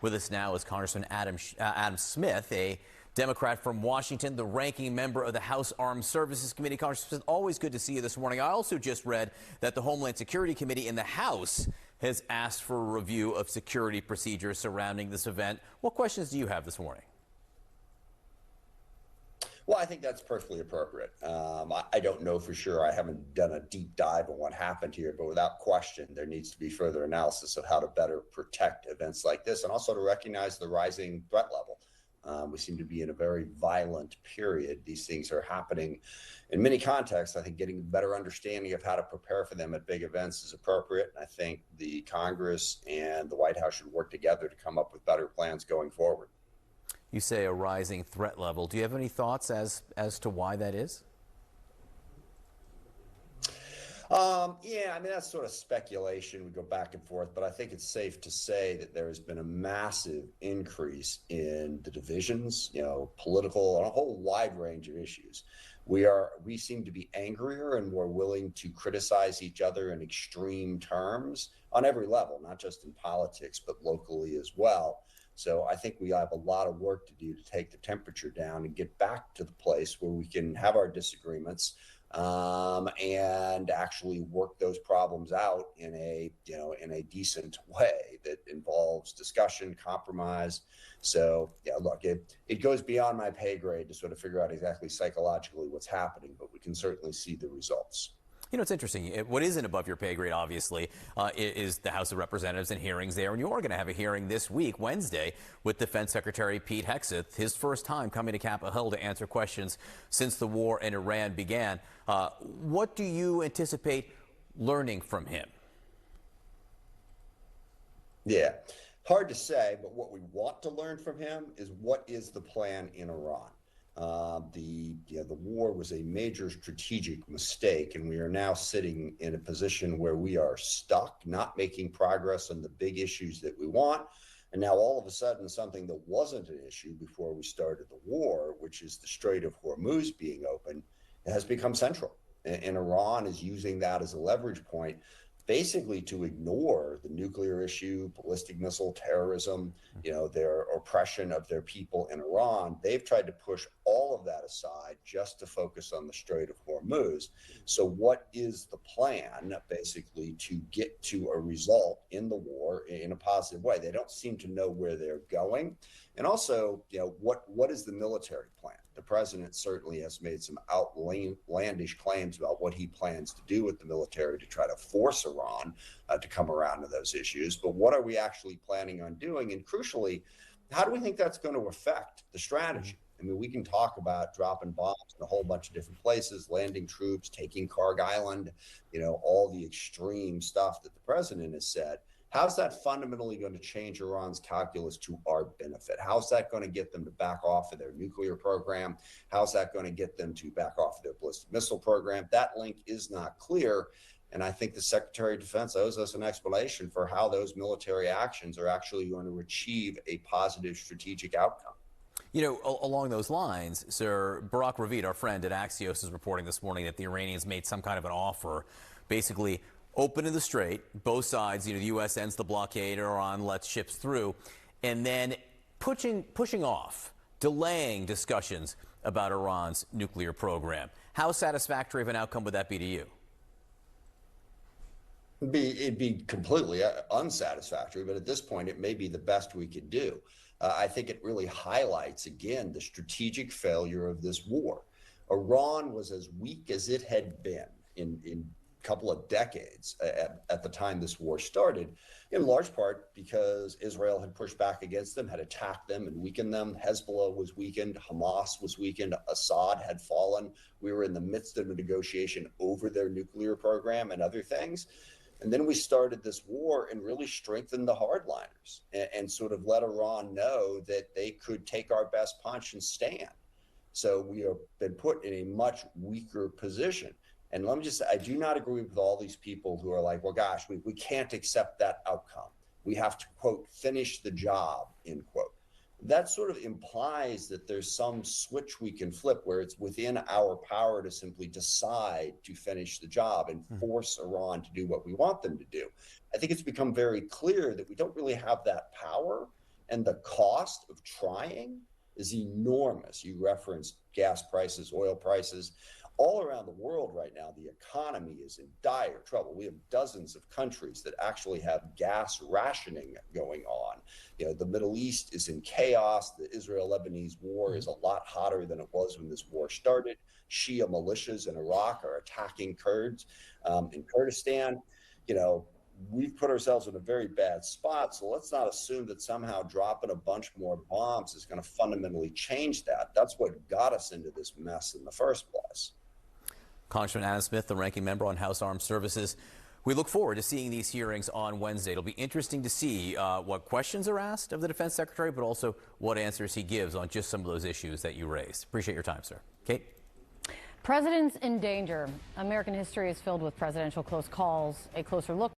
With us now is Congressman Adam Smith, a Democrat from Washington, the ranking member of the House Armed Services Committee. Congressman, always good to see you this morning. I also just read that the Homeland Security Committee in the House has asked for a review of security procedures surrounding this event. What questions do you have this morning? Well, I think that's perfectly appropriate. I don't know for sure. I haven't done a deep dive on what happened here, but without question, there needs to be further analysis of how to better protect events like this and also to recognize the rising threat level. We seem to be in a very violent period. These things are happening in many contexts. I think getting a better understanding of how to prepare for them at big events is appropriate. And I think the Congress and the White House should work together to come up with better plans going forward. You say a rising threat level. Do you have any thoughts as to why that is? Yeah, I mean, that's sort of speculation. We go back and forth, but I think it's safe to say that there has been a massive increase in the divisions, political, on a whole wide range of issues. We seem to be angrier and more willing to criticize each other in extreme terms on every level, not just in politics, but locally as well. So I think we have a lot of work to do to take the temperature down and get back to the place where we can have our disagreements and actually work those problems out in a decent way that involves discussion, compromise. So yeah, look, it goes beyond my pay grade to sort of figure out exactly psychologically what's happening, but we can certainly see the results. You know, it's interesting. What isn't above your pay grade, obviously, is the House of Representatives and hearings there. And you are going to have a hearing this week, Wednesday, with Defense Secretary Pete Hegseth, his first time coming to Capitol Hill to answer questions since the war in Iran began. What do you anticipate learning from him? Yeah, hard to say, but what we want to learn from him is what is the plan in Iran. The war was a major strategic mistake, and we are now sitting in a position where we are stuck, not making progress on the big issues that we want. And now all of a sudden, something that wasn't an issue before we started the war, which is the Strait of Hormuz being open, has become central. And Iran is using that as a leverage point, basically to ignore the nuclear issue, ballistic missile terrorism, their oppression of their people in Iran. They've tried to push all of that aside just to focus on the Strait of Hormuz. So what is the plan, basically, to get to a result in the war in a positive way? They don't seem to know where they're going. And also, what is the military plan? The president certainly has made some outlandish claims about what he plans to do with the military to try to force Iran to come around to those issues. But what are we actually planning on doing? And crucially, how do we think that's going to affect the strategy? I mean, we can talk about dropping bombs in a whole bunch of different places, landing troops, taking Karg Island, all the extreme stuff that the president has said. How's that fundamentally going to change Iran's calculus to our benefit? How's that going to get them to back off of their nuclear program? How's that going to get them to back off of their ballistic missile program? That link is not clear. And I think the Secretary of Defense owes us an explanation for how those military actions are actually going to achieve a positive strategic outcome. Along those lines, Sir Barak Ravid, our friend at Axios, is reporting this morning that the Iranians made some kind of an offer, basically open in the strait, both sides, the U.S. ends the blockade, Iran lets ships through, and then pushing off, delaying discussions about Iran's nuclear program. How satisfactory of an outcome would that be to you? It'd be completely unsatisfactory, but at this point, it may be the best we could do. I think it really highlights, again, the strategic failure of this war. Iran was as weak as it had been in couple of decades at the time this war started, in large part because Israel had pushed back against them, had attacked them and weakened them. Hezbollah was weakened, Hamas was weakened, Assad had fallen. We were in the midst of a negotiation over their nuclear program and other things. And then we started this war and really strengthened the hardliners and sort of let Iran know that they could take our best punch and stand. So we have been put in a much weaker position. And let me just say, I do not agree with all these people who are like, well, gosh, we can't accept that outcome. We have to, quote, finish the job, end quote. That sort of implies that there's some switch we can flip where it's within our power to simply decide to finish the job and force Iran to do what we want them to do. I think it's become very clear that we don't really have that power. And the cost of trying is enormous. You referenced gas prices, oil prices. All around the world right now, the economy is in dire trouble. We have dozens of countries that actually have gas rationing going on. The Middle East is in chaos. The Israel-Lebanese war is a lot hotter than it was when this war started. Shia militias in Iraq are attacking Kurds in Kurdistan. We've put ourselves in a very bad spot. So let's not assume that somehow dropping a bunch more bombs is going to fundamentally change that. That's what got us into this mess in the first place. Congressman Adam Smith, the ranking member on House Armed Services. We look forward to seeing these hearings on Wednesday. It'll be interesting to see what questions are asked of the Defense Secretary, but also what answers he gives on just some of those issues that you raised. Appreciate your time, sir. Kate? Presidents in danger. American history is filled with presidential close calls. A closer look